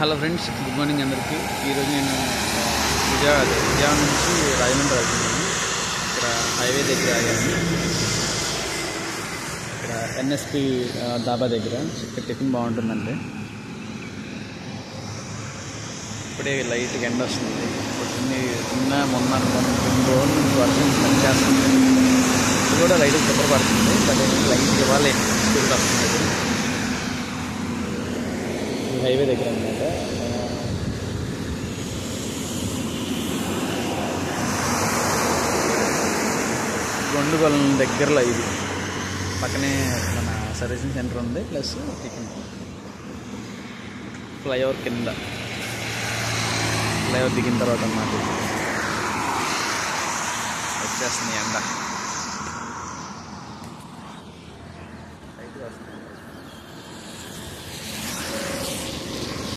Hello friends, good morning అందరికీ. ఈరోజు నేను విజయవాడ నుంచి రాజమండ్రి వెళ్తున్నాను. ఇక్కడ హైవే దగ్గర ఆగాను. ఇక్కడ ఎన్ఎస్పి దాబా దగ్గర ఇక్కడ టిఫిన్ బాగుంటుందండి. ఇప్పుడే లైట్గా ఎండ వస్తుంది. మొన్న కొన్ని రోజుల నుంచి వర్షం పనిచేస్తుంది. ఇది కూడా లైట్గా తుప్పర పడుతుంది. బట్ లైట్గా ఇవ్వాలి స్పీడ్ వస్తుంది. హైవే దగ్గర అన్నమాట. గొండుగొలం దగ్గరలో ఇది పక్కనే మన సర్వీసింగ్ సెంటర్ ఉంది, ప్లస్ టిఫిన్. ఫ్లైఓవర్ కింద, ఫ్లైఓవర్ దిగిన తర్వాత అన్నమాట వచ్చేస్తుంది ఎండ.